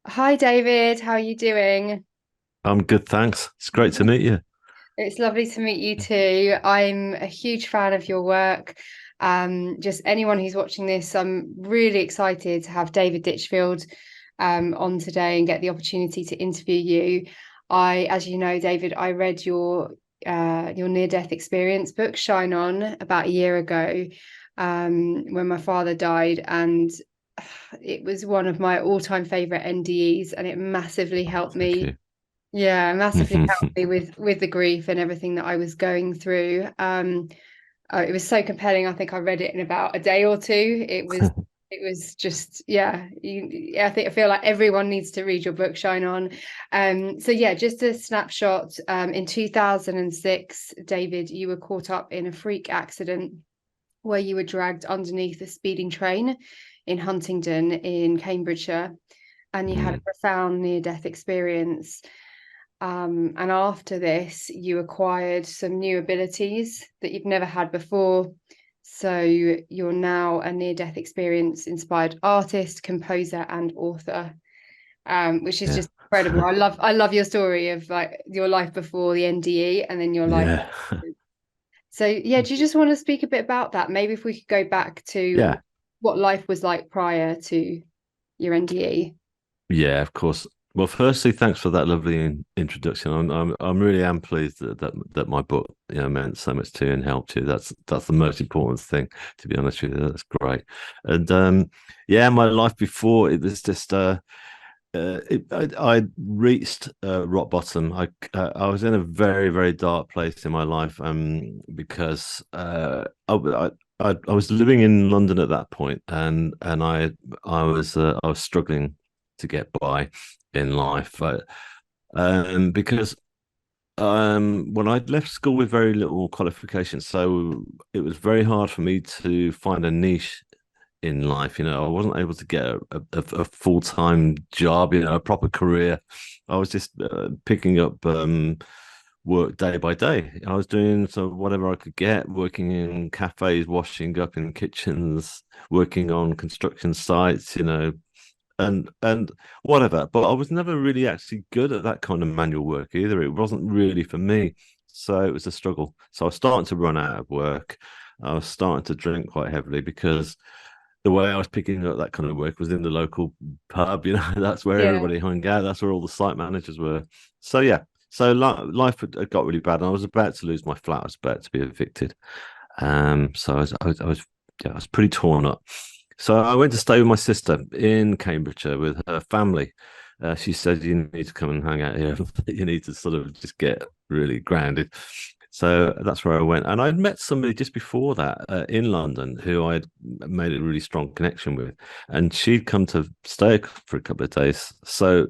Hi David, how are you doing? I'm good, thanks. It's great to meet you. It's lovely to meet you too. I'm a huge fan of your work. Just anyone who's watching this, I'm really excited to have David Ditchfield on today and get the opportunity to interview you. As you know, David, I read your near-death experience book, Shine On, about a year ago, when my father died, and it was one of my all-time favorite NDEs, and it massively helped Thank me. you. Yeah, massively helped me with the grief and everything that I was going through. It was so compelling. I think I read it in about a day or two. It was just I feel like everyone needs to read your book, Shine On. So yeah, just a snapshot. In 2006, David, you were caught up in a freak accident where you were dragged underneath a speeding train in Huntingdon in Cambridgeshire, and you had a Mm. profound near-death experience. And after this, you acquired some new abilities that you've never had before. So you're now a near-death experience inspired artist, composer, and author, which is Yeah. just incredible. I love your story of like your life before the NDE and then your life. Yeah. So yeah, do you just want to speak a bit about that? Maybe if we could go back to Yeah. what life was like prior to your NDE. Yeah, of course. Well, firstly, thanks for that lovely introduction. I'm really am pleased that my book, meant so much to you and helped you. That's the most important thing, to be honest with you. That's great. And yeah, my life before it was just I reached rock bottom. I was in a very, very dark place in my life because I was living in London at that point, and I was struggling to get by in life, because when I left school with very little qualifications, so it was very hard for me to find a niche in life. I wasn't able to get a full time job, a proper career. I was just picking up work day by day. I was doing so whatever I could get, working in cafes, washing up in kitchens, working on construction sites, and whatever. But I was never really actually good at that kind of manual work either. It wasn't really for me. So it was a struggle. So I was starting to run out of work. I was starting to drink quite heavily because the way I was picking up that kind of work was in the local pub. That's where Yeah. everybody hung out. That's where all the site managers were. So yeah, so life had got really bad, and I was about to lose my flat. I was about to be evicted. So yeah, I was pretty torn up. So I went to stay with my sister in Cambridgeshire with her family. She said, "You need to come and hang out here. You need to sort of just get really grounded." So that's where I went. And I'd met somebody just before that in London who I'd made a really strong connection with. And she'd come to stay for a couple of days. So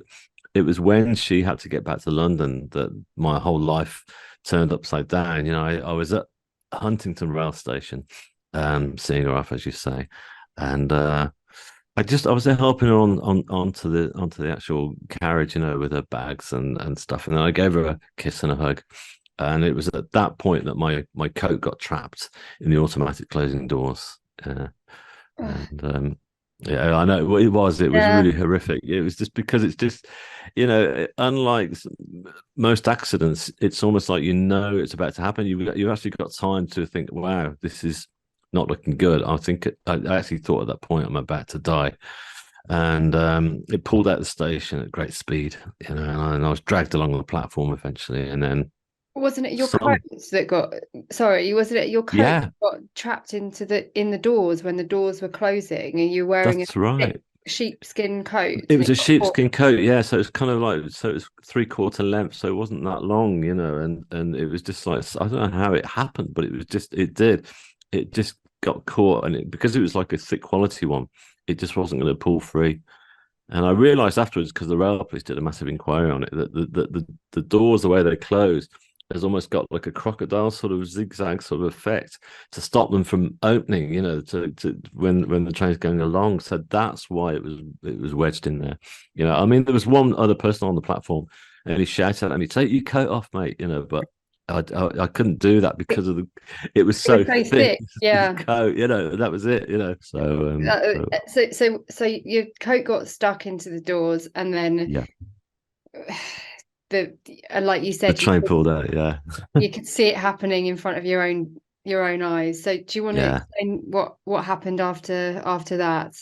it was when she had to get back to London that my whole life turned upside down. I was at Huntington rail station, seeing her off, as you say. And I was there helping her on onto the actual carriage, with her bags and stuff. And then I gave her a kiss and a hug. And it was at that point that my coat got trapped in the automatic closing doors. And yeah, I know it was Yeah. really horrific. It was just because it's just, unlike most accidents, it's almost like it's about to happen. You actually got time to think, wow, this is not looking good. I actually thought at that point I'm about to die. And it pulled out the station at great speed, and I was dragged along the platform eventually. And then Wasn't it your coat some, that got, sorry, wasn't it your coat yeah, that got trapped into the doors when the doors were closing and you were wearing a that's thick right. sheepskin coat It and was it a got caught? sheepskin coat, yeah. So it's kind of like, so it's three-quarter length, so it wasn't that long, and it was just like, I don't know how it happened, but it did. It just got caught, and because it was like a thick quality one, it just wasn't going to pull free. And I realized afterwards, because the rail police did a massive inquiry on it, that the doors, the way they closed, has almost got like a crocodile sort of zigzag sort of effect to stop them from opening, to when the train's going along. So that's why it was wedged in there. I mean, there was one other person on the platform, and he shouted at me, "Take your coat off, mate," but I couldn't do that because of the it was It was so so thick, thick. this Yeah. coat, that was it, So your coat got stuck into the doors, and then yeah, the and like you the said, train pulled out. Yeah, you could see it happening in front of your own eyes. So do you want to yeah. explain what happened after that?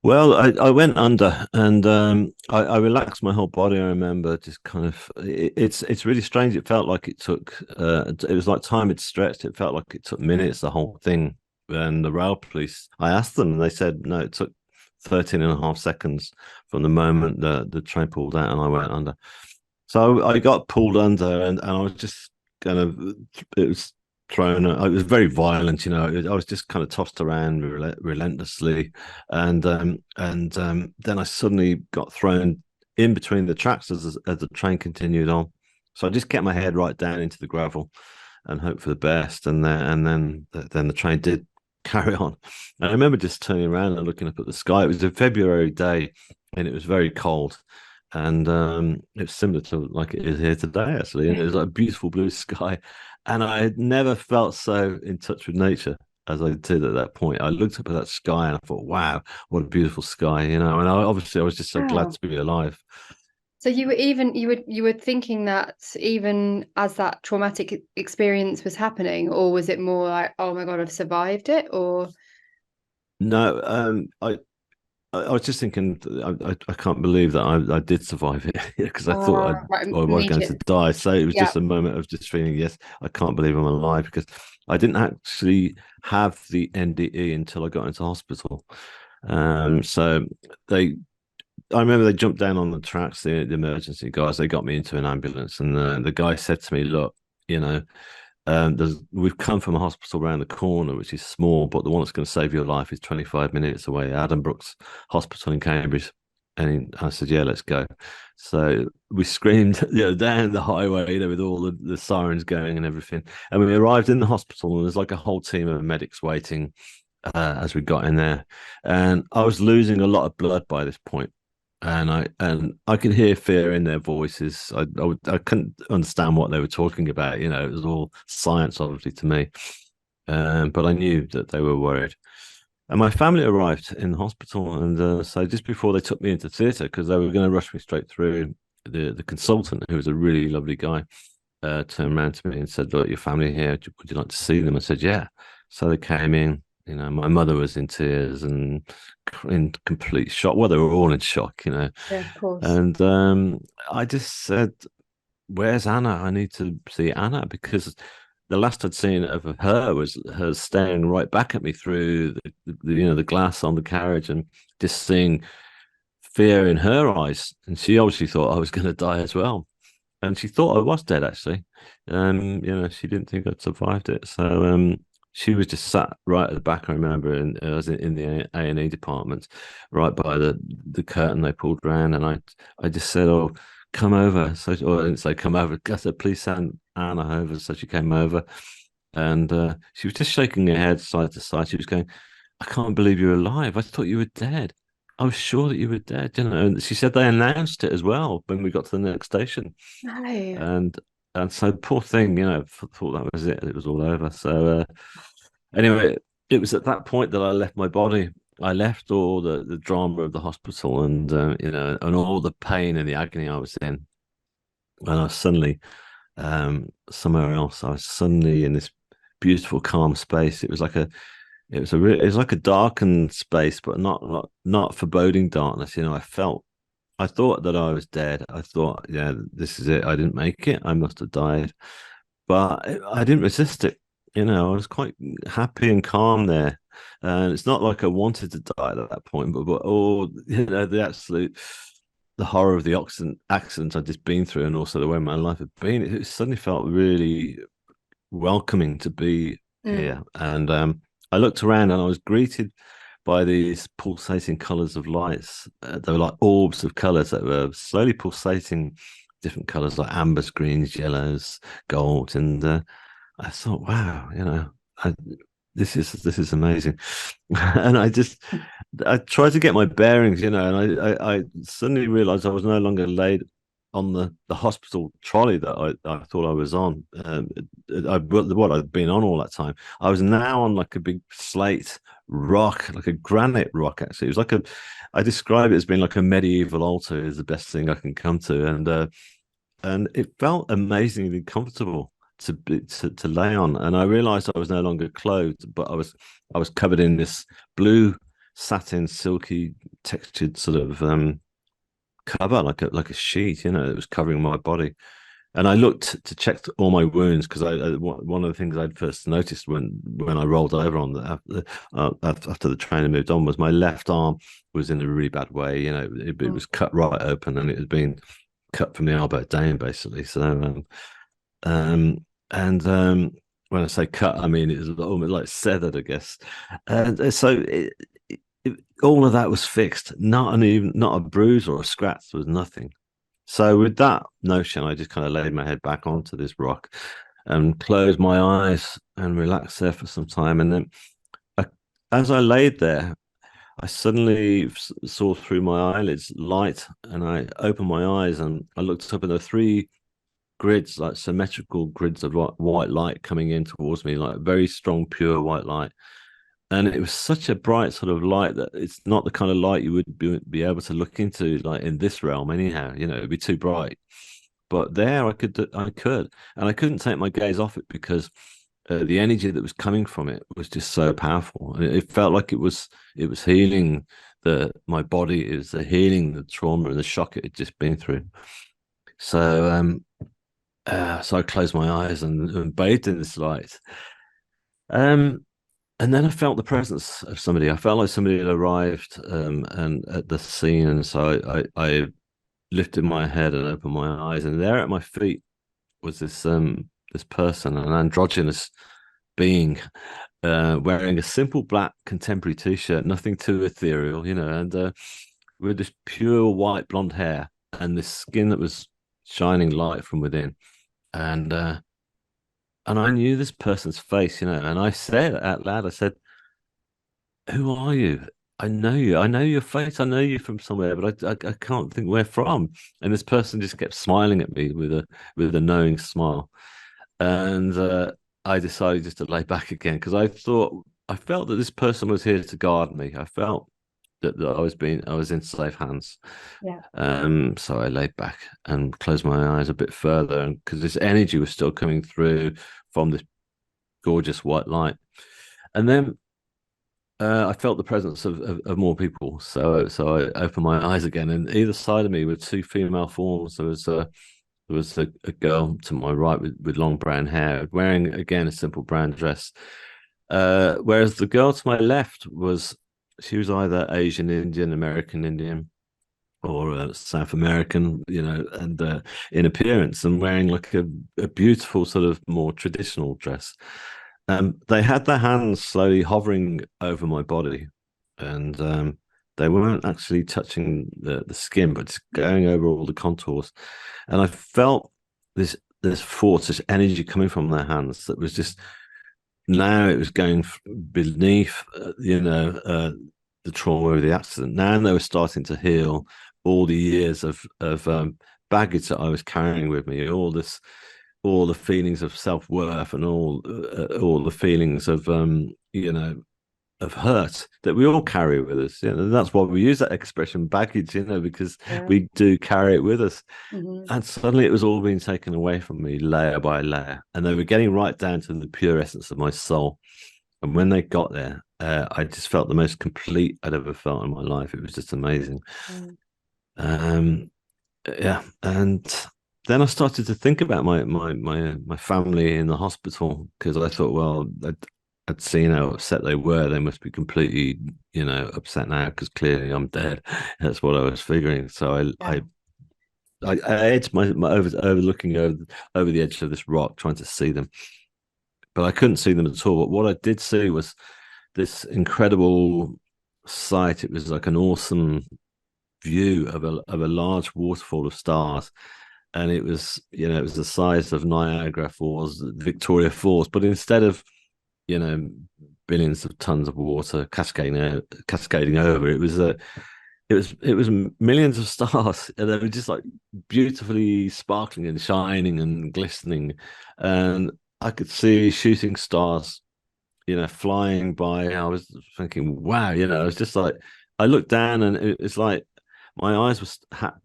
Well, I went under and I relaxed my whole body. I remember just kind of it's really strange. It felt like it took it was like time had stretched. It felt like it took minutes, the whole thing. And the rail police, I asked them and they said no, it took 13 and a half seconds from the moment the train pulled out and I went under. So I got pulled under and I was just kind of it was thrown. It was very violent, I was just kind of tossed around relentlessly, and then I suddenly got thrown in between the tracks as the train continued on. So I just kept my head right down into the gravel and hoped for the best, and then the train did carry on. And I remember just turning around and looking up at the sky. It was a February day, and it was very cold and it's similar to like it is here today actually, and it was like a beautiful blue sky, and I had never felt so in touch with nature as I did at that point. I looked up at that sky and I thought, wow, what a beautiful sky, and obviously I was just so glad Wow. to be alive. So you were thinking that even as that traumatic experience was happening, or was it more like, oh my God, I've survived it? Or No, I was just thinking, I can't believe that I did survive it because I thought right, I was going to immediate. die. So it was Yeah. just a moment of just feeling, yes, I can't believe I'm alive because I didn't actually have the NDE until I got into hospital. So they, I remember they jumped down on the tracks, the emergency guys, they got me into an ambulance, and the guy said to me, look, you know, we've come from a hospital around the corner, which is small, but the one that's going to save your life is 25 minutes away, Adam Brooks Hospital in Cambridge. And I said, yeah, let's go. So we screamed, down the highway, with all the sirens going and everything. And we arrived in the hospital, and there's like a whole team of medics waiting as we got in there. And I was losing a lot of blood by this point, and I could hear fear in their voices. I couldn't understand what they were talking about. It was all science, obviously, to me. But I knew that they were worried. And my family arrived in the hospital, and so just before they took me into theatre, because they were going to rush me straight through, the consultant, who was a really lovely guy, turned around to me and said, "Look, your family here. Would you like to see them?" I said, "Yeah." So they came in. My mother was in tears and in complete shock. Well, they were all in shock, Yeah, of course. and I just said, "Where's Anna? I need to see Anna," because the last I'd seen of her was her staring right back at me through the glass on the carriage, and just seeing fear in her eyes. And she obviously thought I was going to die as well, and she thought I was dead actually. She didn't think I'd survived it. So she was just sat right at the back. I remember, and I was in the A&E department, right by the curtain they pulled around, and I just said, "Oh, come over." So, or I didn't say come over. I said, "Please send Anna over." So she came over, and she was just shaking her head side to side. She was going, "I can't believe you're alive. I thought you were dead. I was sure that you were dead." And she said they announced it as well when we got to the next station, No. and so poor thing, thought that was it. It was all over. So anyway, it was at that point that I left my body. I left all the drama of the hospital, and and all the pain and the agony I was in, and I was suddenly somewhere else. I was suddenly in this beautiful, calm space. It was like a darkened space, but not foreboding darkness. I thought that I was dead. I thought, yeah, this is it. I didn't make it. I must have died. But I didn't resist it. I was quite happy and calm there. And it's not like I wanted to die at that point, but oh, the horror of the accident I'd just been through, and also the way my life had been, it suddenly felt really welcoming to be Mm. here. And I looked around and I was greeted by these pulsating colors of lights. They were like orbs of colors that were slowly pulsating, different colors like ambers, greens, yellows, gold. And I thought, wow, I, this is amazing. And I tried to get my bearings, and I suddenly realized I was no longer laid on the hospital trolley that I thought I was on. What I'd been on all that time. I was now on like a big slate rock, like a granite rock. Actually, it was like a. I describe it as being like a medieval altar is the best thing I can come to, and it felt amazingly comfortable to lay on. And I realized I was no longer clothed, but I was covered in this blue satin, silky textured sort of cover, like a sheet, that was covering my body. And I looked to check all my wounds because one of the things I'd first noticed when I rolled over on after the trainer moved on was my left arm was in a really bad way. It was cut right open and it had been cut from the elbow down basically. So and when I say cut, I mean it was almost like severed, I guess. And so all of that was fixed. Not a bruise or a scratch. There was nothing. So with that notion, I just kind of laid my head back onto this rock and closed my eyes and relaxed there for some time. And then, as I laid there, I suddenly saw through my eyelids light, and I opened my eyes and I looked up, and there were three grids, like symmetrical grids of white light coming in towards me, like very strong, pure white light. And it was such a bright sort of light that it's not the kind of light you would be able to look into like in this realm anyhow. It'd be too bright. But there and I couldn't take my gaze off it because the energy that was coming from it was just so powerful. And it felt like it was healing my body. It was healing the trauma and the shock it had just been through. So I closed my eyes and bathed in this light. And then I felt the presence of somebody. I felt like somebody had arrived and at the scene. And so I lifted my head and opened my eyes. And there at my feet was this person, an androgynous being, wearing a simple black contemporary t-shirt, nothing too ethereal, and with this pure white blonde hair and this skin that was shining light from within. And I knew this person's face, and I said out loud, I said, "Who are you? I know you. I know your face. I know you from somewhere, but I can't think where from." And this person just kept smiling at me with a knowing smile. And I decided just to lay back again because I felt that this person was here to guard me. I felt that I was in safe hands. Yeah. So I laid back and closed my eyes a bit further, and because this energy was still coming through from this gorgeous white light. And then I felt the presence of more people. So I opened my eyes again, and either side of me were two female forms. There was a girl to my right with long brown hair, wearing again a simple brown dress. Whereas the girl to my left she was either Asian Indian, American Indian, or South American, and in appearance, and wearing like a beautiful sort of more traditional dress. They had their hands slowly hovering over my body, and they weren't actually touching the skin, but just going over all the contours. And I felt this force, this energy coming from their hands that was just now it was going beneath, the trauma of the accident. Now they were starting to heal all the years of baggage that I was carrying with me, all the feelings of self-worth and all the feelings of of hurt that we all carry with us. That's why we use that expression baggage, because we do carry it with us. Mm-hmm. And suddenly it was all being taken away from me layer by layer, and they were getting right down to the pure essence of my soul. And when they got there, I just felt the most complete I'd ever felt in my life. It was just amazing. Yeah, and then I started to think about my family in the hospital because I thought, well, I'd seen how upset they were. They must be completely, upset now because clearly I'm dead. That's what I was figuring. So I edged my overlooking over the edge of this rock, trying to see them, but I couldn't see them at all. But what I did see was this incredible sight. It was like an awesome view of a large waterfall of stars, and it was the size of Niagara Falls, Victoria Falls, but instead of billions of tons of water cascading over, it was it was millions of stars, and they were just like beautifully sparkling and shining and glistening, and I could see shooting stars, flying by. I was thinking, wow, it was just like I looked down, and it's like my eyes was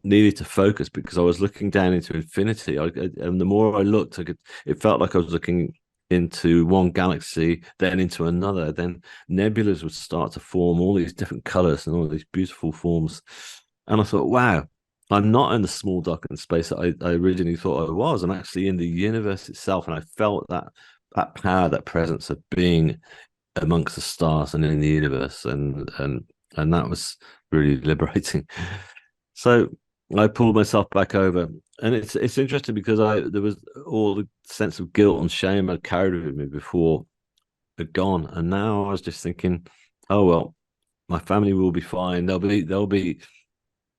needed to focus because I was looking down into infinity. And the more I looked, it felt like I was looking into one galaxy, then into another. Then nebulas would start to form, all these different colors and all these beautiful forms. And I thought, wow, I'm not in the small darkened space that I originally thought I was. I'm actually in the universe itself, and I felt that power, that presence of being amongst the stars and in the universe, and that was really liberating. So I pulled myself back over, and it's interesting because there was all the sense of guilt and shame I'd carried with me before had gone, and now I was just thinking, oh well, my family will be fine. They'll be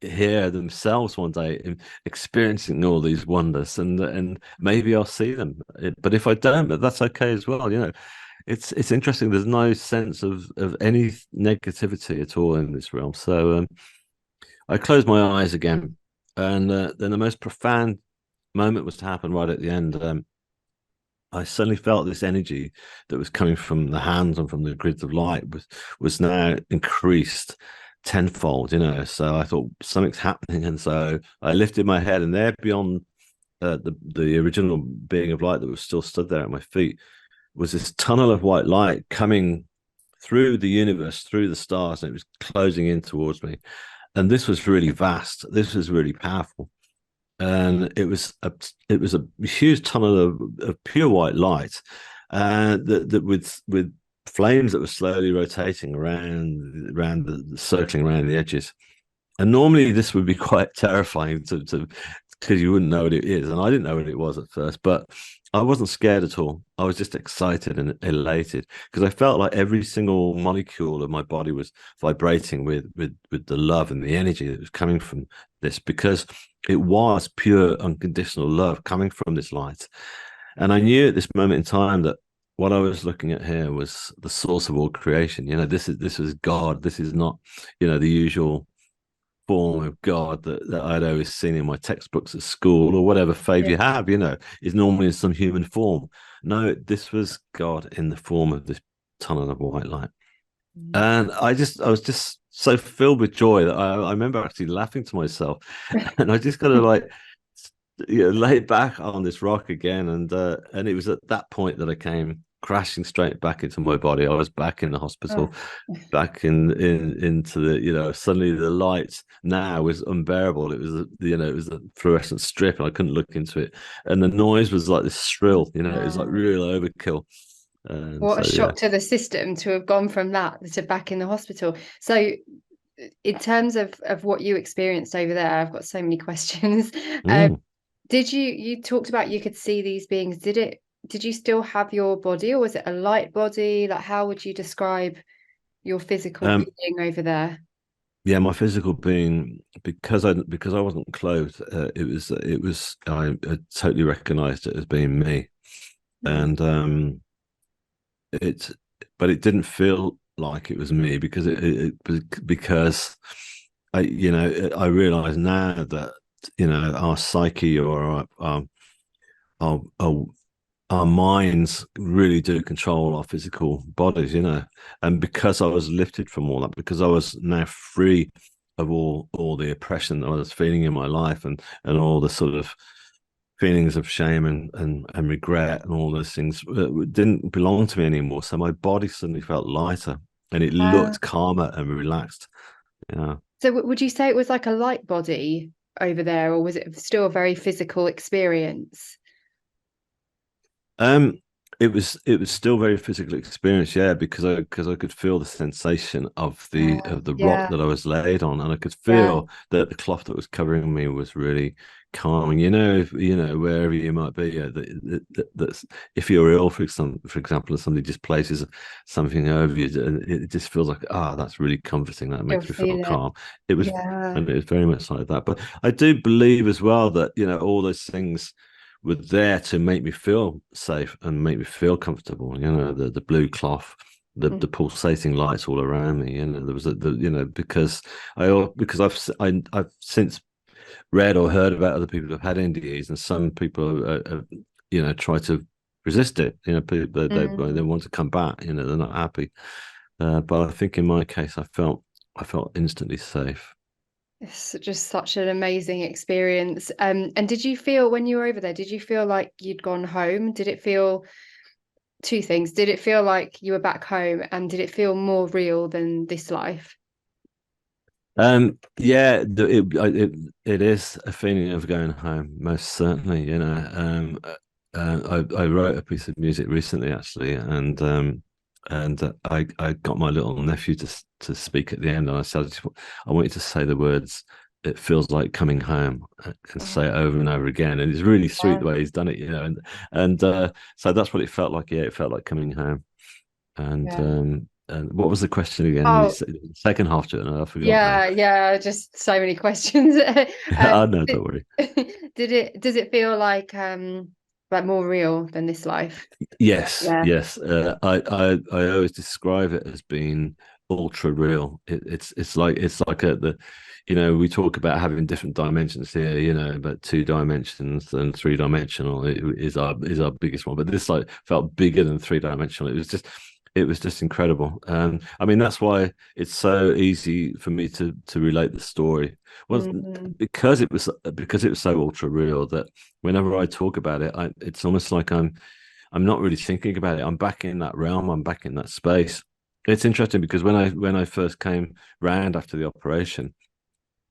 here themselves one day experiencing all these wonders, and maybe I'll see them. But if I don't, but that's okay as well. It's interesting. There's no sense of any negativity at all in this realm. So I closed my eyes again, and then the most profound moment was to happen right at the end. I suddenly felt this energy that was coming from the hands and from the grids of light was now increased tenfold. So I thought something's happening, and so I lifted my head, and there beyond the original being of light that was still stood there at my feet was this tunnel of white light coming through the universe, through the stars, and it was closing in towards me. And this was really vast. This was really powerful, and it was a huge tunnel of pure white light, that with flames that were slowly rotating around circling around the edges. And normally this would be quite terrifying to because you wouldn't know what it is, and I didn't know what it was at first, but I wasn't scared at all. I was just excited and elated because I felt like every single molecule of my body was vibrating with the love and the energy that was coming from this, because it was pure unconditional love coming from this light. And I knew at this moment in time that what I was looking at here was the source of all creation. This is God. This is not, the usual form of God that I'd always seen in my textbooks at school, or whatever faith Yeah. you have, is normally in some human form. No, this was God in the form of this tunnel of white light. Mm. And I was just so filled with joy that I remember actually laughing to myself. And I just got to like, lay back on this rock again. And it was at that point that I came crashing straight back into my body. I was back in the Oh, hospital, back into the, suddenly the light now was unbearable. It was it was a fluorescent strip, and I couldn't look into it, and the noise was like this shrill. It was like wow. real overkill. And What so a yeah. shock to the system to have gone from that to back in the hospital. So, in terms of what you experienced over there, I've got so many questions. Um, Mm. did you talked about you could see these beings? Did you still have your body, or was it a light body? Like, how would you describe your physical um being over there? yeah, my physical being, because I wasn't clothed, it was I totally recognized it as being me. Mm. And it but it didn't feel like it was me, because because I realize now that our psyche, or our our minds really do control our physical bodies. And because I was lifted from all that, because I was now free of all the oppression that I was feeling in my life, and all the sort of feelings of shame and regret and all those things didn't belong to me anymore. So my body suddenly felt lighter, and it Uh, looked calmer and relaxed. Yeah. so, would you say it was like a light body over there, or was it still a very physical experience? Um, it was still very physical experience, yeah, because I could feel the sensation of the rock Yeah, that I was laid on, and I could yeah, feel that the cloth that was covering me was really calming. Wherever you might be, that's if you're ill, for example, and somebody just places something over you, and it just feels like, that's really comforting. That you'll makes me feel feel it. calm. It was, Yeah. and it was very much like that. But I do believe as well that all those things were there to make me feel safe and make me feel comfortable. The blue cloth, the pulsating lights all around me. There was because I've since read or heard about other people who've had NDEs, and some people try to resist it. They Mm. want to come back. They're not happy. But I think in my case, I felt instantly safe. It's just such an amazing experience. And did you feel when you were over there, did you feel like you'd gone home? Did it feel two things? Did it feel like you were back home, and did it feel more real than this life? Yeah, it is a feeling of going home, most certainly. I wrote a piece of music recently, actually, and I got my little nephew to speak at the end, and I said, I want you to say the words. It feels like coming home, and Oh, say it over and over again. And it's really sweet yeah. the way he's done it, and so that's what it felt like. Yeah, it felt like coming home. And Yeah. what was the question again? You Oh, said the second half to it, and I forgot now. yeah, just so many questions. Oh no, don't worry. Does it feel like more real than this life? Yes, Yeah. yes. I always describe it as being ultra real. It's like we talk about having different dimensions here. About two dimensions and three dimensional is our biggest one. But this like felt bigger than three dimensional. It was just incredible. I mean that's why it's so easy for me to relate the story. Well, Mm, because it was so ultra real that whenever I talk about it, it's almost like I'm not really thinking about it. I'm back in that realm. I'm back in that space. It's interesting because when I first came round after the operation,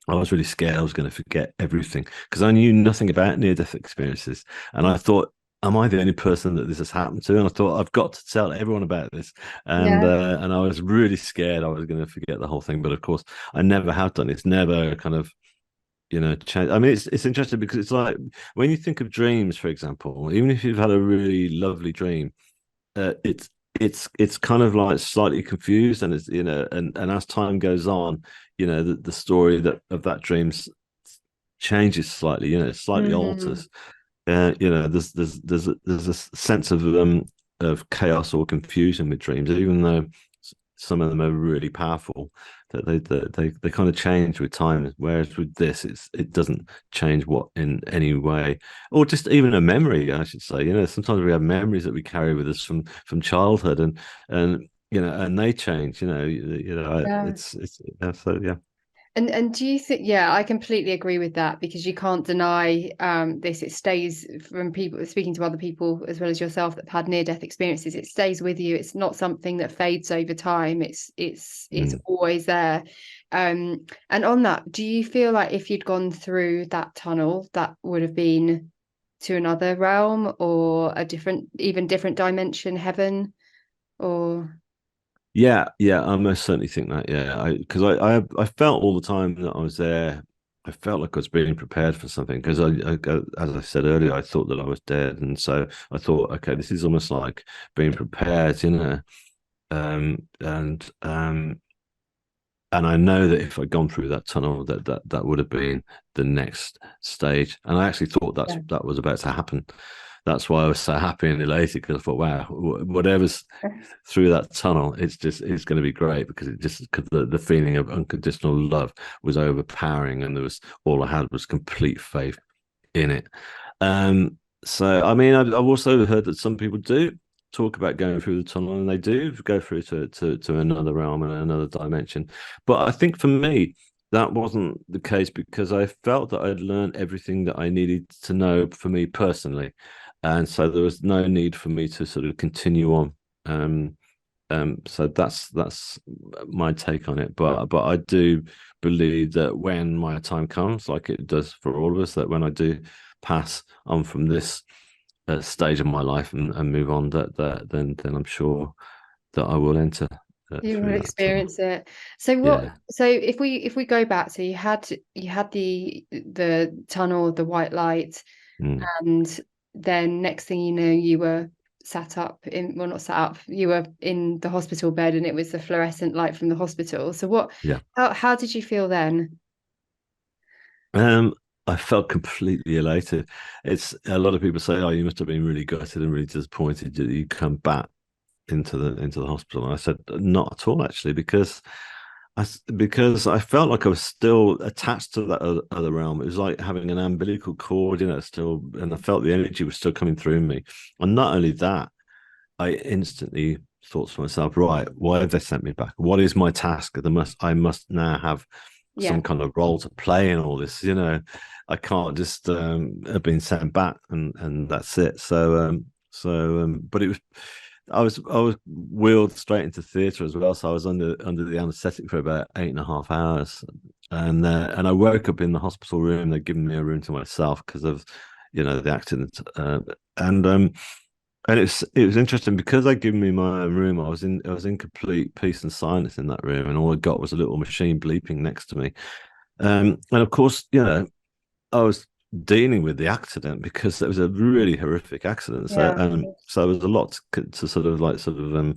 I was really scared I was going to forget everything because I knew nothing about near-death experiences, and I thought, "Am I the only person that this has happened to?" And I thought, "I've got to tell everyone about this," and yeah. I was really scared I was going to forget the whole thing. But of course, I never have done. It's never kind of change. I mean, it's interesting because it's like when you think of dreams, for example, even if you've had a really lovely dream, it's kind of like slightly confused, and and as time goes on, the story of that dream changes slightly. It slightly Mm, alters. There's a sense of chaos or confusion with dreams, even though some of them are really powerful. That they kind of change with time. Whereas with this, it doesn't change what in any way, or just even a memory, I should say. Sometimes we have memories that we carry with us from childhood, and they change. yeah. It's so yeah. And do you think, yeah, I completely agree with that because you can't deny this. It stays from people speaking to other people as well as yourself that have had near-death experiences. It stays with you. It's not something that fades over time. It's Mm. always there. And on that, do you feel like if you'd gone through that tunnel, that would have been to another realm or even different dimension, heaven, or Yeah, yeah, I most certainly think that. Yeah, because I felt all the time that I was there. I felt like I was being prepared for something because as I said earlier, I thought that I was dead, and so I thought, okay, this is almost like being prepared. And I know that if I'd gone through that tunnel, that would have been the next stage. And I actually thought yeah. that was about to happen. That's why I was so happy and elated because I thought, wow, whatever's through that tunnel, it's going to be great because because the feeling of unconditional love was overpowering, and there was all I had was complete faith in it. So I mean, I've also heard that some people do talk about going through the tunnel, and they do go through to another realm and another dimension. But I think for me, that wasn't the case because I felt that I'd learned everything that I needed to know for me personally, and so there was no need for me to sort of continue on. Um, so that's my take on it. But I do believe that when my time comes, like it does for all of us, that when I do pass on from this stage of my life and move on, then I'm sure that I will enter You will through that tunnel. experience it. So what? Yeah. So if we go back, so you had the tunnel, the white light, Mm. and then next thing you know, you were sat up in well, not sat up, you were in the hospital bed, and it was the fluorescent light from the hospital. So what? Yeah. How did you feel then? Um, I felt completely elated. It's a lot of people say, "Oh, you must have been really gutted and really disappointed that you come back." into the hospital. And I said, not at all, actually, because I felt like I was still attached to that other realm. It was like having an umbilical cord, still, and I felt the energy was still coming through me. And not only that, I instantly thought to myself, right, why have they sent me back? What is my task? I must now have Yeah. some kind of role to play in all this. I can't just have been sent back and that's it. But I was wheeled straight into theatre as well. So I was under the anaesthetic for about 8.5 hours, and I woke up in the hospital room. They'd given me a room to myself because of the accident, and it was interesting because they'd given me my own room. I was in complete peace and silence in that room, and all I got was a little machine bleeping next to me. And of course, I was dealing with the accident because it was a really horrific accident. So Yeah. so there was a lot to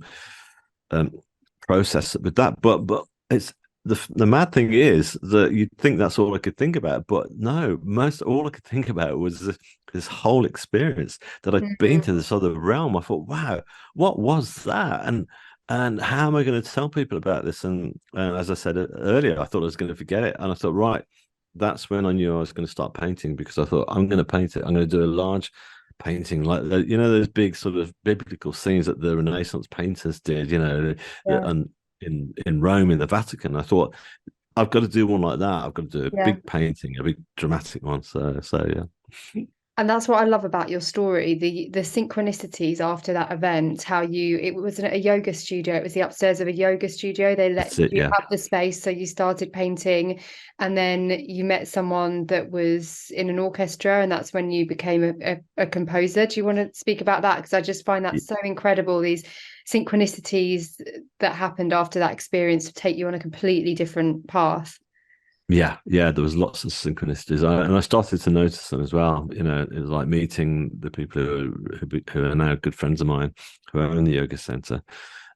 um, process with that. But it's the mad thing is that you'd think that's all I could think about, but no, most all I could think about was this whole experience that I'd been Mhm. to this other realm. I thought, wow, what was that? And how am I going to tell people about this? And as I said earlier, I thought I was going to forget it, and I thought, right, that's when I knew I was going to start painting, because I thought, I'm going to paint it. I'm going to do a large painting like those big sort of biblical scenes that the Renaissance painters did, Yeah. and in Rome, in the Vatican. I thought, I've got to do one like that. I've got to do a Yeah. big painting, a big dramatic one. So yeah. And that's what I love about your story, the synchronicities after that event, how it wasn't a yoga studio, it was the upstairs of a yoga studio. They let That's it. you Yeah. have the space, so you started painting, and then you met someone that was in an orchestra, and that's when you became a composer. Do you want to speak about that? Because I just find that so incredible, these synchronicities that happened after that experience to take you on a completely different path. Yeah, there was lots of synchronicities, and I started to notice them as well. It was like meeting the people who are now good friends of mine, who are in the yoga center,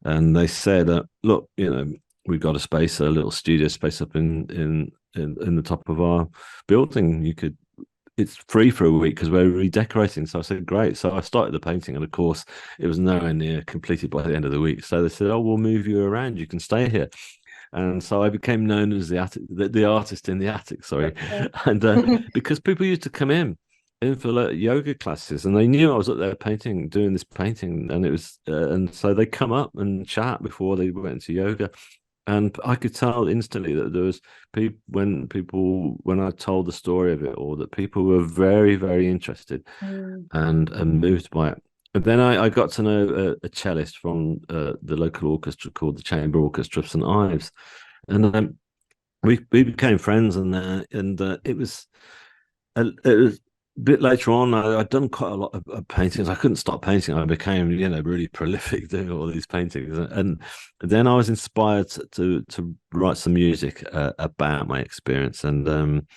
and they said, "Look, we've got a little studio space up in the top of our building. It's free for a week because we're redecorating." So I said, "Great." So I started the painting, and of course, it was nowhere near completed by the end of the week. So they said, "Oh, we'll move you around. You can stay here." And so I became known as the artist in the attic. Sorry, and because people used to come in for like yoga classes, and they knew I was up there painting, doing this painting, and and so they come up and chat before they went into yoga, and I could tell instantly that there was when I told the story of it, or that people were very, very interested Mm. and moved by it. And then I got to know a cellist from the local orchestra called the Chamber Orchestra of St Ives, and we became friends, and it was a bit later on. I'd done quite a lot of paintings. I couldn't stop painting. I became really prolific doing all these paintings, and then I was inspired to write some music about my experience, and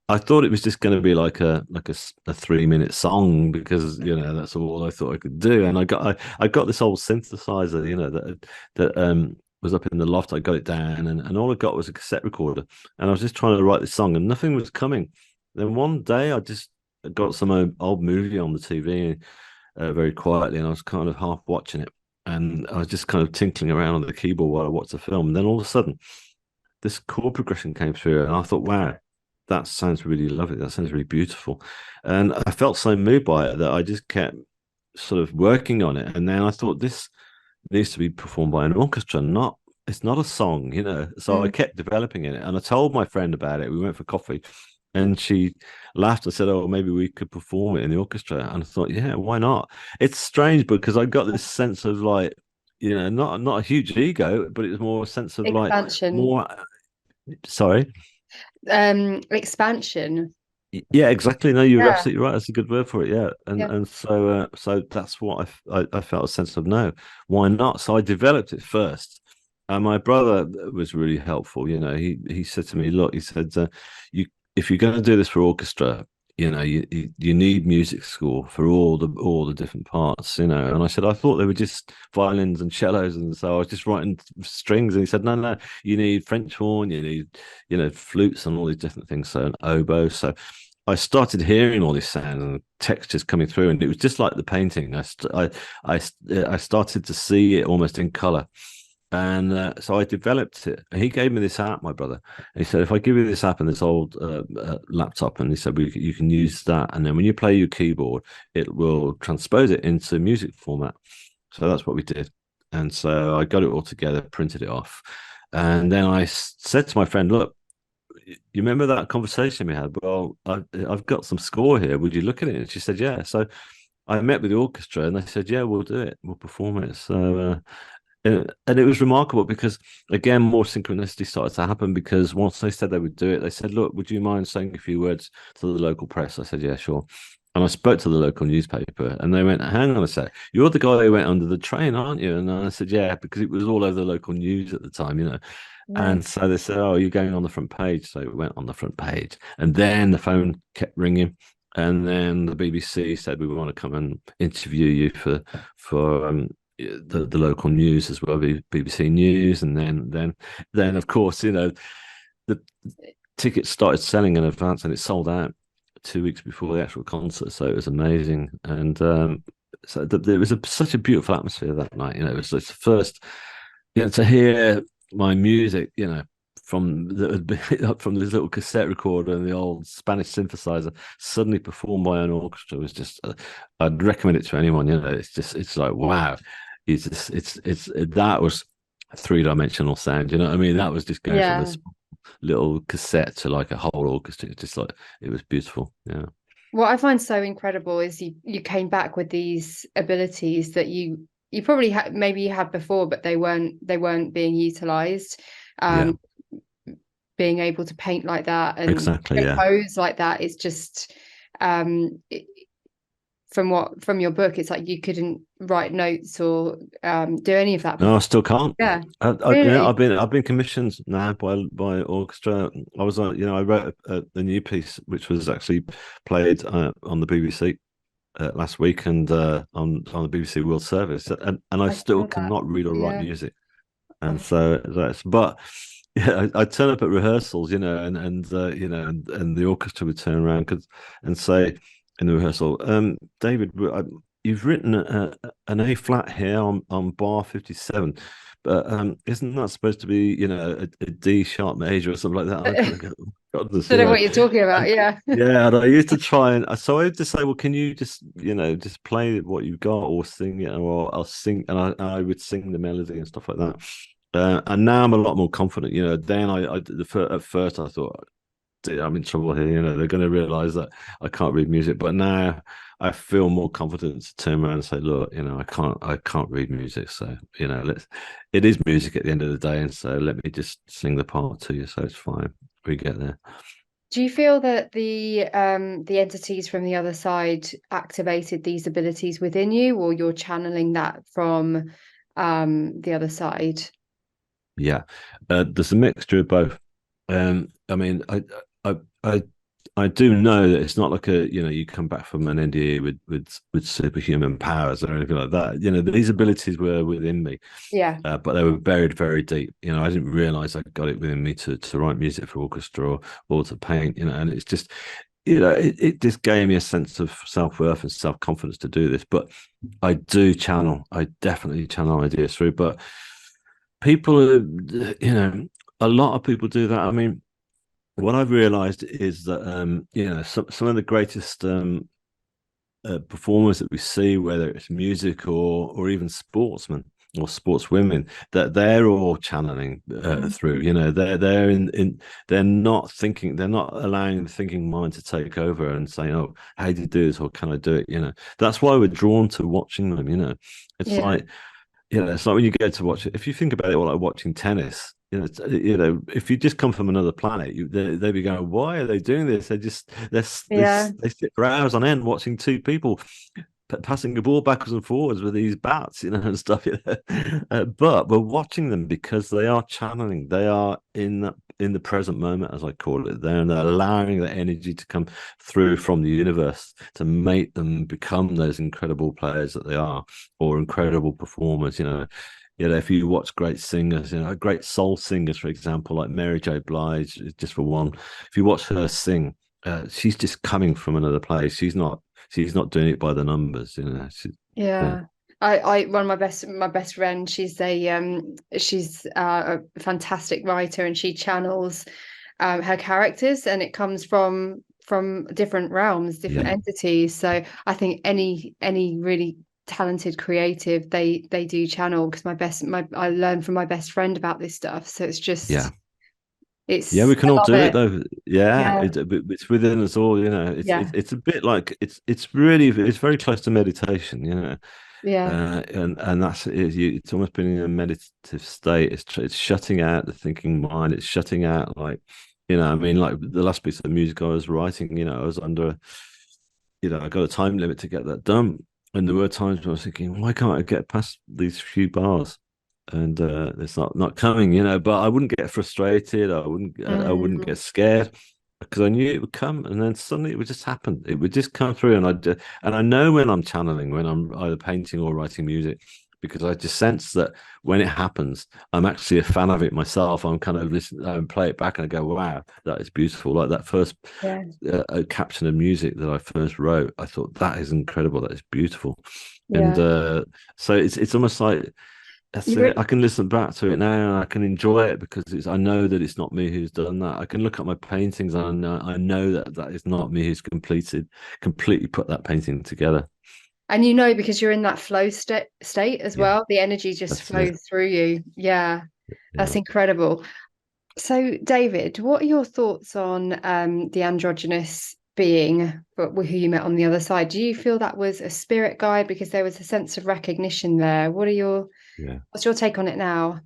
I thought it was just going to be like a 3-minute song, because that's all I thought I could do. And I got this old synthesizer, that was up in the loft. I got it down, and all I got was a cassette recorder, and I was just trying to write this song, and nothing was coming. Then one day I just got some old movie on the TV, very quietly, and I was kind of half watching it, and I was just kind of tinkling around on the keyboard while I watched the film. And then all of a sudden, this chord progression came through, and I thought, wow, that sounds really lovely. That sounds really beautiful. And I felt so moved by it that I just kept sort of working on it. And then I thought, this needs to be performed by an orchestra, not it's not a song. So I Mm. kept developing it, and I told my friend about it. We went for coffee, and she laughed and said, "Oh, maybe we could perform it in the orchestra." And I thought, yeah, why not? It's strange because I got this sense of like, not a huge ego, but it was more a sense of like Expansion. more. Sorry. Expansion. Yeah, exactly. No, you're Yeah. absolutely right. That's a good word for it. Yeah, and Yeah. and so that's what I felt a sense of, no, why not? So I developed it first, and my brother was really helpful. He said to me, look, he said, you if you're going to do this for orchestra, you need music score for all the different parts. And I said, I thought they were just violins and cellos, and so I was just writing strings. And he said, no, you need French horn, you need flutes and all these different things, so an oboe. So I started hearing all this sound and textures coming through, and it was just like the painting. I started to see it almost in color, and so I developed it. And he gave me this app, my brother. He said, if I give you this app and this old laptop, and he said, you can use that, and then when you play your keyboard, it will transpose it into music format. So that's what we did. And so I got it all together, printed it off, and then I said to my friend, look, you remember that conversation we had? Well, I've got some score here. Would you look at it? And she said, yeah. So I met with the orchestra, and they said, yeah, we'll do it. We'll perform it. So, and it was remarkable because, again, more synchronicity started to happen because once they said they would do it, they said, look, would you mind saying a few words to the local press? I said, yeah, sure. And I spoke to the local newspaper, and they went, hang on a sec, you're the guy who went under the train, aren't you? And I said, yeah, because it was all over the local news at the time, you know. Right. And so they said, oh, you're going on the front page. So it went on the front page. And then the phone kept ringing. And then the BBC said, we want to come and interview you for the local news as well, BBC News. And then of course, you know, the tickets started selling in advance, and it sold out 2 weeks before the actual concert. So it was amazing. And so there was such a beautiful atmosphere that night. You know, it was the first, you know, to hear my music, you know, from from this little cassette recorder and the old Spanish synthesizer suddenly performed by an orchestra was just. I'd recommend it to anyone. You know, it's like wow, it's that was a three-dimensional sound. You know what I mean? That was just going from Yeah. this little cassette to like a whole orchestra. It's just like it was beautiful. Yeah. What I find so incredible is you came back with these abilities that you probably had, maybe you had before, but they weren't being utilized. Yeah. Um, Being able to paint like that and Exactly. Yeah. compose like that, it's just it, from your book, it's like you couldn't write notes or do any of that No, I before. still can't. Yeah, Yeah, really. I've been commissioned now by orchestra. I was you know, I wrote a new piece which was actually played on the BBC last week and on the BBC World Service, and I I still saw that. cannot read or write Yeah. music. And Oh, so that's but yeah, I turn up at rehearsals, you know, and you know, and the orchestra would turn around and say in the rehearsal, David, you've written an A flat here on bar 57, but isn't that supposed to be, you know, a D sharp major or something like that? And I kind of go, oh, goodness, don't you know know, what you're talking about. and Yeah. yeah, and I used to try and so I would just say, well, can you just, you know, just play what you've got or sing it, or I'll sing, and I would sing the melody and stuff like that. And now I'm a lot more confident. You know, then at first I thought, "Dear, I'm in trouble here. You know, they're going to realize that I can't read music." But now I feel more confident to turn around and say, "Look, you know, I can't read music. So, you know, it is music at the end of the day, and so let me just sing the part to you. So it's fine. We get there." Do you feel that the entities from the other side activated these abilities within you, or you're channeling that from the other side? Yeah, there's a mixture of both. I mean, I, I, I do know that it's not like a, you know, you come back from an NDE with superhuman powers or anything like that. You know, these abilities were within me, Yeah. but they were buried very deep. You know, I didn't realize I got it within me to write music for orchestra or to paint. You know, and it's just, you know, it just gave me a sense of self-worth and self-confidence to do this. But I definitely channel ideas through. But people, you know, a lot of people do that. I mean, what I've realized is that you know, some of the greatest performers that we see, whether it's music or even sportsmen or sportswomen, that they're all channeling through. You know, they're in they're not thinking, they're not allowing the thinking mind to take over and saying, "Oh, how do you do this?" or "Can I do it?" You know, that's why we're drawn to watching them. You know, it's Yeah. like, you know, it's like when you go to watch it. If you think about it, like watching tennis, you know, if you just come from another planet, they'd be going, "Why are they doing this?" Yeah. They sit for hours on end watching two people passing the ball backwards and forwards with these bats, you know, and stuff. You know? But we're watching them because they are channeling. They are in the present moment, as I call it. They're allowing the energy to come through from the universe to make them become those incredible players that they are, or incredible performers. You know, if you watch great singers, you know, great soul singers, for example, like Mary J. Blige, just for one, if you watch her sing, she's just coming from another place. She's not doing it by the numbers, you know. Yeah, Yeah. I one of my best friend, she's a fantastic writer, and she channels her characters, and it comes from different realms, different yeah, entities. So I think any really talented creative, they do channel, because my I learned from my best friend about this stuff. So it's yeah. just Yeah, it's we can I all love do it it. though. Yeah, Yeah. it's within us all. You know, Yeah. it's a bit like it's very close to meditation. You know, Yeah. and that's it. It's almost being in a meditative state. It's shutting out the thinking mind. It's shutting out like, I mean, like the last piece of music I was writing. I was under, I got a time limit to get that done, and there were times when I was thinking, why can't I get past these few bars? And it's not coming, but I wouldn't get frustrated. I wouldn't Mm, get scared because I knew it would come, and then suddenly it would just happen. It would just come through, and I know when I'm channeling, when I'm either painting or writing music, because I just sense that when it happens, I'm actually a fan of it myself. I'm kind of listen, play it back, and I go, "Wow, that is beautiful!" Like that first yeah. caption of music that I first wrote, I thought that is incredible. That is beautiful, and Yeah. so it's almost like that's You it. I can listen back to it now and I can enjoy it because I know that it's not me who's done that. I can look at my paintings and I know that that is not me who's completely put that painting together. And because you're in that flow state as Yeah, well, the energy just that's it. flows through you. Yeah, Yeah. that's incredible. So, David, what are your thoughts on the androgynous being, but who you met on the other side? Do you feel that was a spirit guide because there was a sense of recognition there? Yeah. What's your take on it now?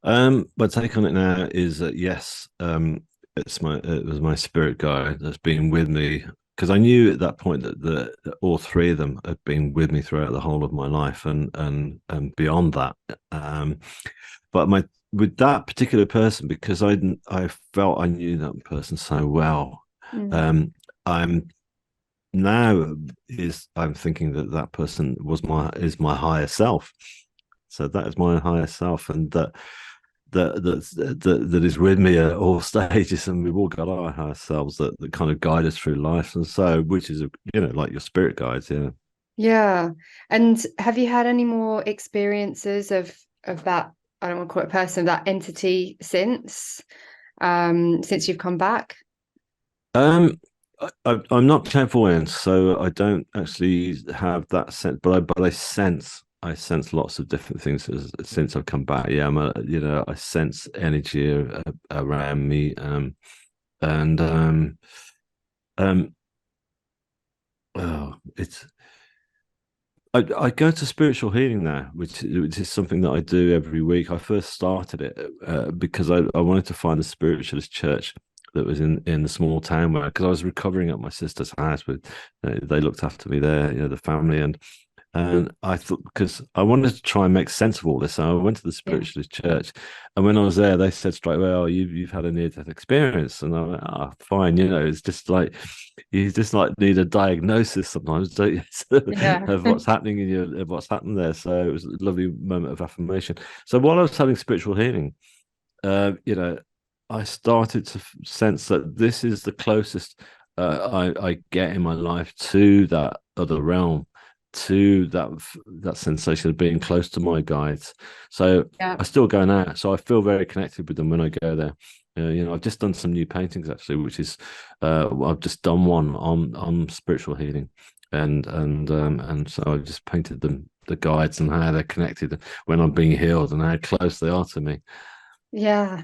My take on it now is that yes, it was my spirit guide that's been with me because I knew at that point that all three of them had been with me throughout the whole of my life and beyond that. Um, but my with that particular person, because I felt I knew that person so well, Mm, um, I'm now I'm thinking that that person is my higher self. So that is my higher self, and that is with me at all stages, and we've all got our higher selves that kind of guide us through life, and so which is like your spirit guides, yeah. yeah. And have you had any more experiences of that? I don't want to call it a person, that entity since you've come back? Um, I'm not clairvoyant, so I don't actually have that sense, but I sense lots of different things since I've come back. Yeah, I sense energy around me, and um, oh, I go to spiritual healing now, which is something that I do every week. I first started it because I wanted to find a spiritualist church that was in the small town where, because I was recovering at my sister's house with, they looked after me there, the family, and I thought, because I wanted to try and make sense of all this, so I went to the Yeah. spiritualist church. And when I was there, they said straight away, "Oh, you've had a near death experience." And I went, "Oh, fine." It's just like you just like need a diagnosis sometimes, don't you, Yeah. of what's happening of what's happened there. So it was a lovely moment of affirmation. So while I was having spiritual healing, uh, you know, I started to sense that this is the closest I get in my life to that other realm, to that sensation of being close to my guides. So Yeah. I still go now. So I feel very connected with them when I go there. I've just done some new paintings actually, which is I've just done one on spiritual healing, and so I just painted them the guides and how they're connected when I'm being healed and how close they are to me. Yeah.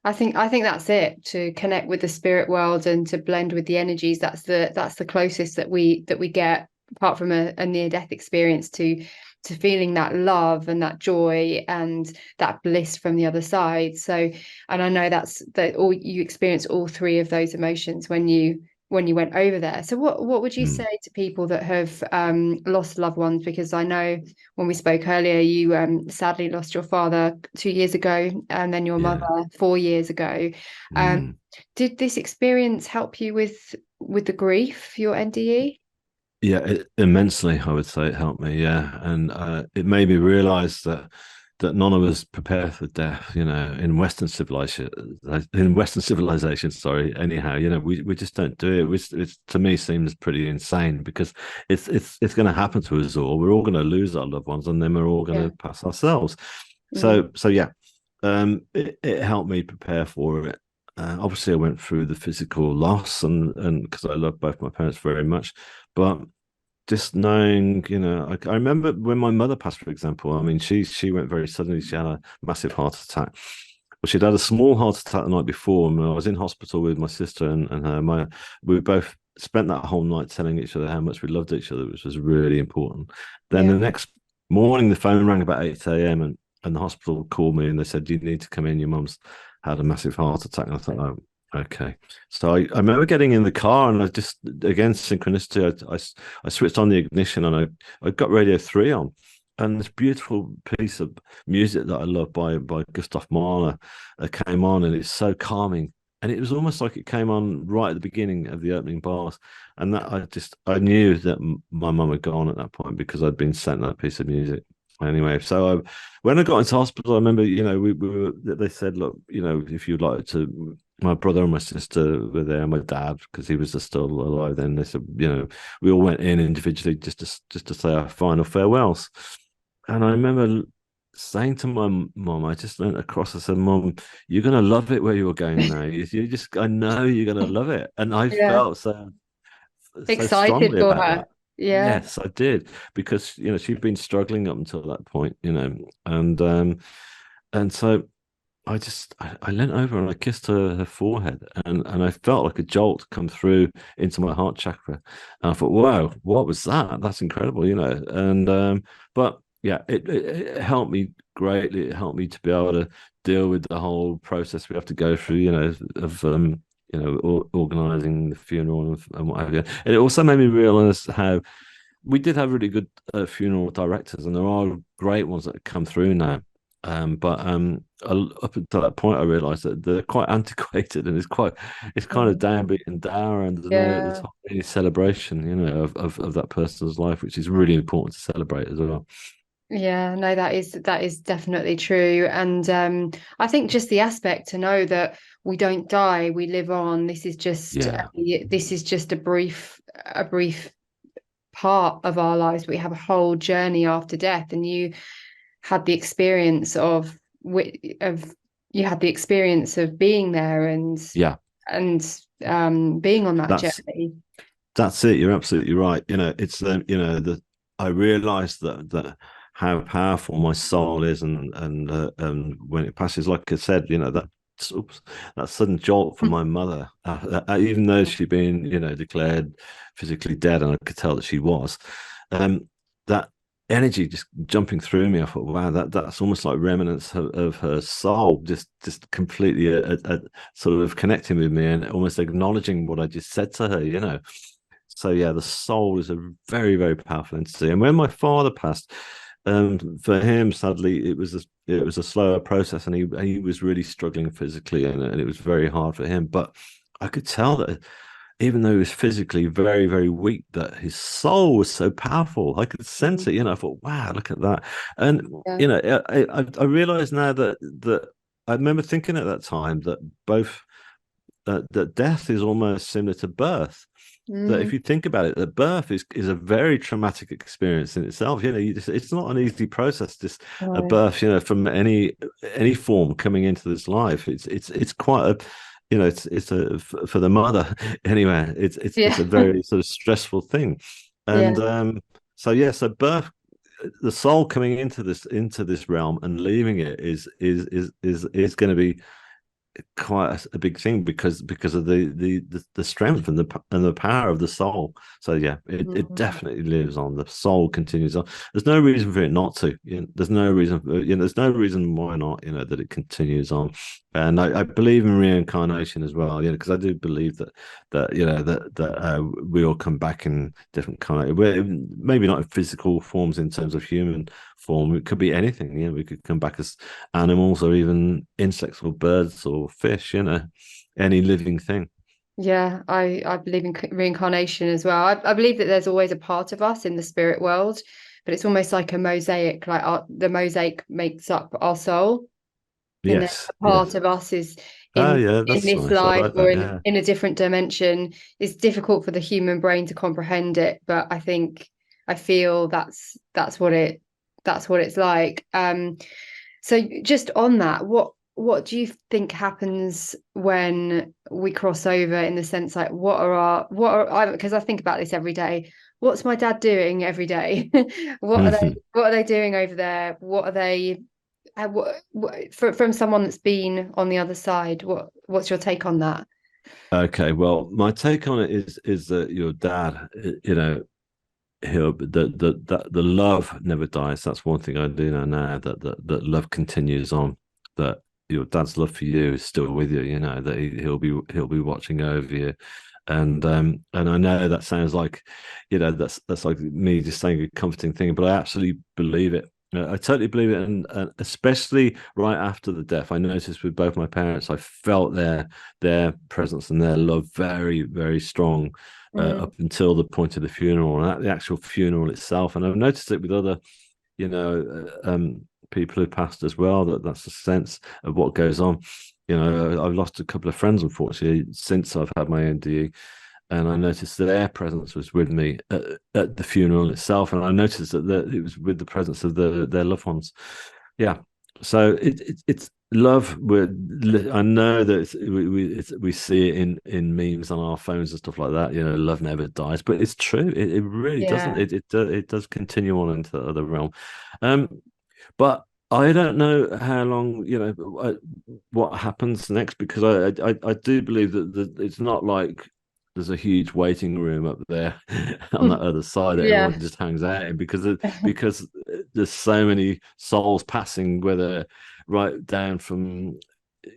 I think that's it, to connect with the spirit world and to blend with the energies. That's the closest that we get, apart from a near death experience, to feeling that love and that joy and that bliss from the other side. So, and I know that all you experience all three of those emotions when you went over there. So what would you Mm, say to people that have lost loved ones? Because I know when we spoke earlier, you sadly lost your father 2 years ago, and then your mother yeah. 4 years ago. Um, Mm. did this experience help you with the grief, your NDE? Yeah, immensely, I would say it helped me. Yeah, and it made me realize that that none of us prepare for death, in Western civilization, sorry. Anyhow, we just don't do it. It's to me seems pretty insane because it's going to happen to us all. We're all going to lose our loved ones, and then we're all going Yeah. to pass ourselves. Mm. So yeah, it helped me prepare for it. Obviously, I went through the physical loss, and because I love both my parents very much, but just knowing, I remember when my mother passed, for example. I mean, she went very suddenly. She had a massive heart attack. Well, she'd had a small heart attack the night before, and I was in hospital with my sister and her. We both spent that whole night telling each other how much we loved each other, which was really important. Then Yeah. the next morning, the phone rang about 8 a.m. and the hospital called me and they said, "You need to come in. Your mum's had a massive heart attack." And I thought, oh, okay. So I remember getting in the car and I just, again, synchronicity, I switched on the ignition and I got Radio 3 on. And this beautiful piece of music that I love by Gustav Mahler came on, and it's so calming. And it was almost like it came on right at the beginning of the opening bars. And that I knew that my mum had gone at that point because I'd been sent that piece of music. Anyway, so when I got into hospital, I remember, they said, look, if you'd like to, my brother and my sister were there, my dad, because he was still alive then. They said, we all went in individually just to say our final farewells. And I remember saying to my mom, I just went across. I said, "Mom, you're gonna love it where you're going now. I know you're gonna love it." And I Yeah. felt so Excited strongly for about her. that. Yeah. Yes, I did because she'd been struggling up until that point, and so I leant over and I kissed her forehead, and I felt like a jolt come through into my heart chakra. And I thought, wow, what was that? That's incredible, And but yeah, it helped me greatly. It helped me to be able to deal with the whole process we have to go through, of organizing the funeral and what have you. And it also made me realize how we did have really good funeral directors, and there are great ones that come through now. But up until that point, I realised that they're quite antiquated, and it's kind of Mm. downbeat and dour, and there's Yeah. not really celebration, of that person's life, which is really important to celebrate as well. Yeah, no, that is definitely true. And I think just the aspect to know that we don't die, we live on. Yeah, This is just a brief part of our lives. We have a whole journey after death, and had the experience of you had the experience of being there yeah, and being on that that's journey. That's it. You're absolutely right. It's the I realized that how powerful my soul is, and when it passes, like I said, oops, that sudden jolt from my mother, even though she'd been declared physically dead, and I could tell that she was, that energy just jumping through me. I thought, wow, that's almost like remnants of her soul, just completely sort of connecting with me and almost acknowledging what I just said to her. So yeah, the soul is a very, very powerful entity. And when my father passed, for him, sadly, it was a slower process, and he was really struggling physically, and it was very hard for him. But I could tell that even though he was physically very, very weak, that his soul was so powerful. I could sense it. I thought, wow, look at that. And Yeah. I realize now that I remember thinking at that time that both that death is almost similar to birth. That Mm, if you think about it, that birth is a very traumatic experience in itself. It's not an easy process. Just a no. birth, from any form coming into this life. It's quite a, it's a for the mother anyway. It's Yeah. a very sort of stressful thing, Yeah. and so yeah, so birth, the soul coming into this realm and leaving it is going to be quite a big thing because of the strength and the power of the soul. So yeah, it Mm. definitely lives on. The soul continues on. There's no reason for it not to. There's no reason. There's no reason why not. That it continues on. And I believe in reincarnation as well. Because I do believe that we all come back in different maybe not in physical forms in terms of human form. It could be anything. We could come back as animals or even insects or birds or fish, any living thing. Yeah, I believe in reincarnation as well. I believe that there's always a part of us in the spirit world, but it's almost like a mosaic, like the mosaic makes up our soul, and then Yes, a part yes. of us is Oh, in yeah, in that's this nice. I life like or that. Yeah. in a different dimension. It's difficult for the human brain to comprehend it, but I feel that's what it's like. So just on that, what do you think happens when we cross over, in the sense like because I think about this every day. What's my dad doing every day? What are they doing over there? What are they from someone that's been on the other side, what's your take on that? Okay, well, my take on it is that your dad, he'll the love never dies. That's one thing I do know now, that love continues on. That your dad's love for you is still with you. You know that he'll be watching over you, and I know that sounds like, that's like me just saying a comforting thing, but I absolutely believe it. I totally believe it, and especially right after the death, I noticed with both my parents, I felt their presence and their love very, very strong up Mm, until the point of the funeral and at the actual funeral itself. And I've noticed it with other, people who passed as well. That's a sense of what goes on. I've lost a couple of friends, unfortunately, since I've had my NDE, and I noticed that their presence was with me at the funeral itself, and I noticed that it was with the presence of their loved ones. Yeah, so it's love. I know that we see it in memes on our phones and stuff like that. Love never dies, but it's true. It really doesn't. yeah. It does continue on into the other realm. But I don't know how long, what happens next, because I do believe that it's not like there's a huge waiting room up there on that other side that Yeah. everyone just hangs out in, because there's so many souls passing, whether right down from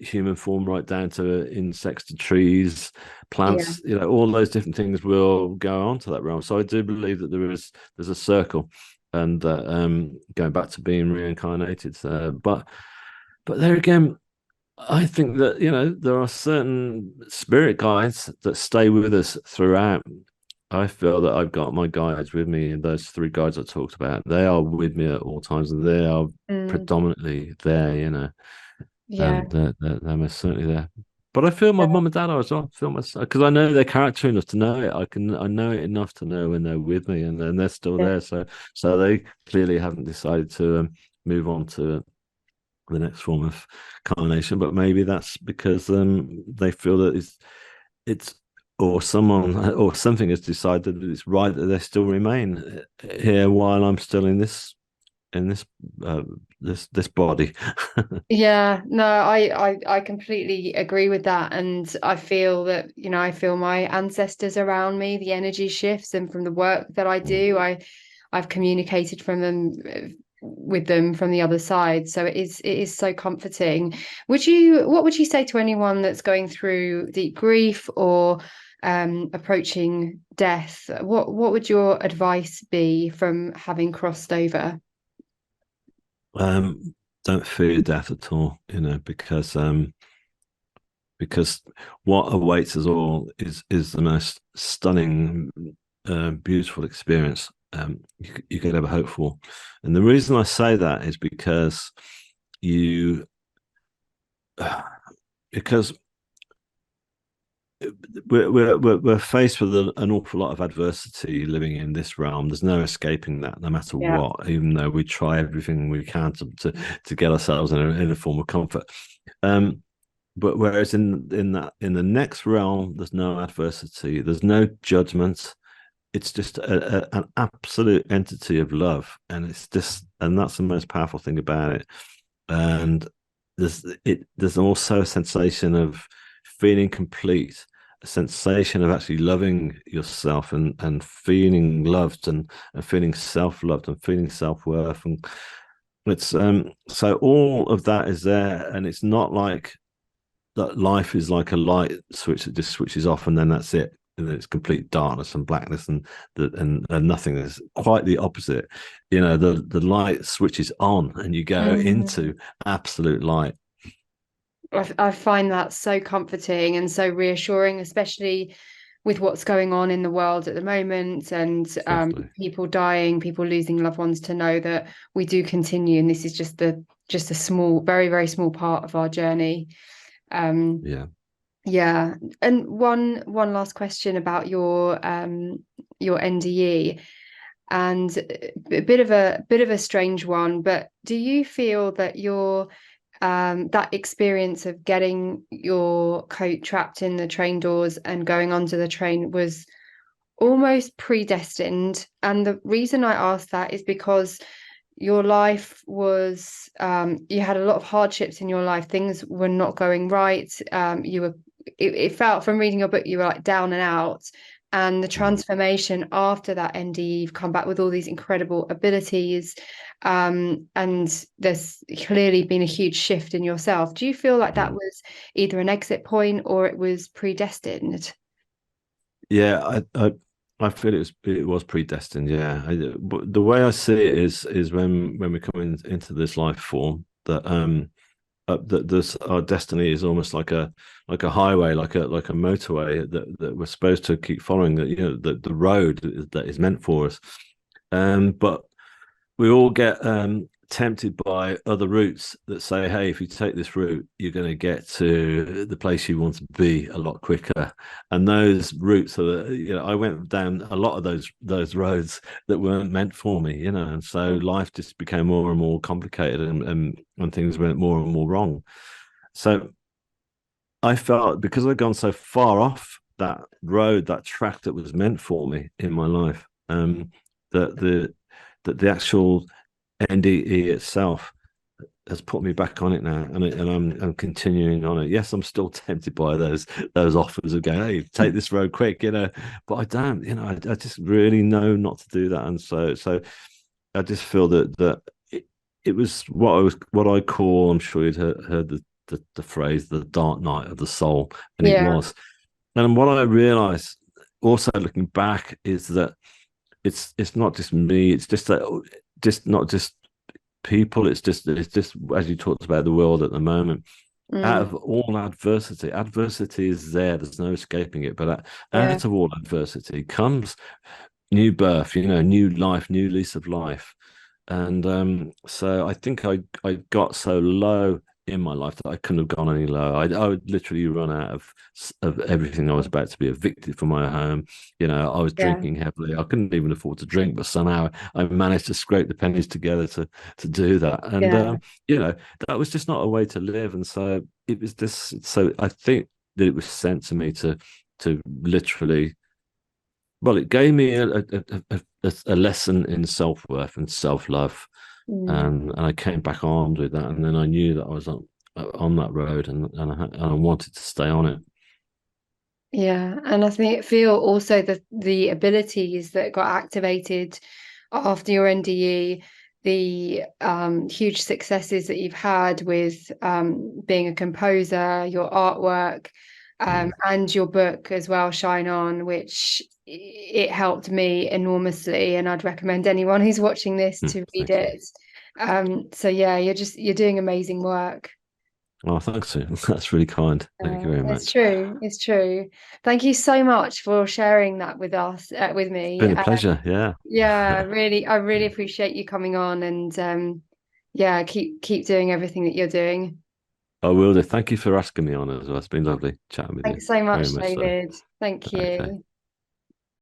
human form right down to insects to trees, Yeah. plants, all those different things will go on to that realm. So I do believe that there's a circle, and going back to being reincarnated. But there again, I think that there are certain spirit guides that stay with us throughout. I feel that I've got my guides with me, and those three guides I talked about, they are with me at all times, and they are Mm, predominantly there, yeah. and they're most certainly there. But I feel my mum and dad are as well. I feel myself, because I know their character enough to know it. I know it enough to know when they're with me, and they're still Yeah. there. So they clearly haven't decided to move on to the next form of carnation. But maybe that's because they feel that it's or someone or something has decided that it's right that they still remain here while I'm still in uh, this body. Yeah, no, I completely agree with that. And I feel that, I feel my ancestors around me, the energy shifts, and from the work that I do, I've communicated from them with them from the other side. So it is so comforting. What would you say to anyone that's going through deep grief or approaching death? What would your advice be from having crossed over? Don't fear death at all, because what awaits us all is the most stunning, beautiful experience you could ever hope for. And the reason I say that is you because we're faced with an awful lot of adversity living in this realm. There's no escaping that, no matter Yeah. what. Even though we try everything we can to get ourselves in a form of comfort. But whereas in the next realm, there's no adversity, there's no judgment. It's just an absolute entity of love, and that's the most powerful thing about it. And there's also a sensation of feeling complete, a sensation of actually loving yourself, and feeling loved, and feeling self-loved, and feeling self-worth. And it's so all of that is there, and it's not like that life is like a light switch that just switches off, and then that's it. And then it's complete darkness and blackness, and nothing. Is quite the opposite. The light switches on, and you go Mm. into absolute light. I find that so comforting and so reassuring, especially with what's going on in the world at the moment, and Exactly. people dying, people losing loved ones, to know that we do continue, and this is just a small, very, very small part of our journey. Um, Yeah. yeah. And one last question about your NDE, and a bit of a strange one, but do you feel that your that experience of getting your coat trapped in the train doors and going onto the train was almost predestined? And the reason I ask that is because your life was you had a lot of hardships in your life. Things were not going right. You were it felt, from reading your book, you were like down and out. And the Mhm. transformation after that NDE, you've come back with all these incredible abilities. And there's clearly been a huge shift in yourself. Do you feel like that Mm. was either an exit point or it was predestined? Yeah, I feel it was predestined. Yeah, but the way I see it is when we come into this life form, that this our destiny is almost like a highway, like a motorway that we're supposed to keep following. That, the road that is meant for us. But we all get tempted by other routes that say, hey, if you take this route, you're going to get to the place you want to be a lot quicker. And those routes are, I went down a lot of those roads that weren't meant for me, and so life just became more and more complicated, and things went more and more wrong. So I felt, because I'd gone so far off that road, that track that was meant for me in my life, that the actual NDE itself has put me back on it now, and I'm continuing on it. Yes, I'm still tempted by those offers of going, hey, take this road quick, but I don't, I just really know not to do that, and so I just feel that it was what I call, I'm sure you'd heard the phrase, the dark night of the soul, and it Yeah. was. And what I realized, also looking back, is that it's not just me. It's just that, just not just people. It's just as you talked about the world at the moment. Out Mm, of all adversity is there. There's no escaping it. But yeah. out of all adversity comes new birth. New life, new lease of life. And so I think I got so low in my life that I couldn't have gone any lower. I would literally run out of everything. I was about to be evicted from my home. I was Yeah. drinking heavily. I couldn't even afford to drink, but somehow I managed to scrape the pennies together to do that. And Yeah. that was just not a way to live. And so it was this. So I think that it was sent to me to literally, well, it gave me a lesson in self-worth and self-love, Mm. and I came back armed with that, and then I knew that I was on that road, and I wanted to stay on it. Yeah, and I think feel also the abilities that got activated after your NDE, the huge successes that you've had with being a composer, your artwork, Mm. and your book as well, Shine On, which it helped me enormously, and I'd recommend anyone who's watching this to read Thank you. it. So yeah, you're doing amazing work. Oh, thanks, Sue. That's really kind. Thank you very It's much. true. It's true. Thank you so much for sharing that with us, with It's me. been a pleasure. Yeah. Yeah, really, I really appreciate you coming on, and yeah, keep doing everything that you're doing. I will do. Thank you for asking me on as well. It's been lovely chatting with you. Thanks so Very much, much so. David. Thank Okay. you.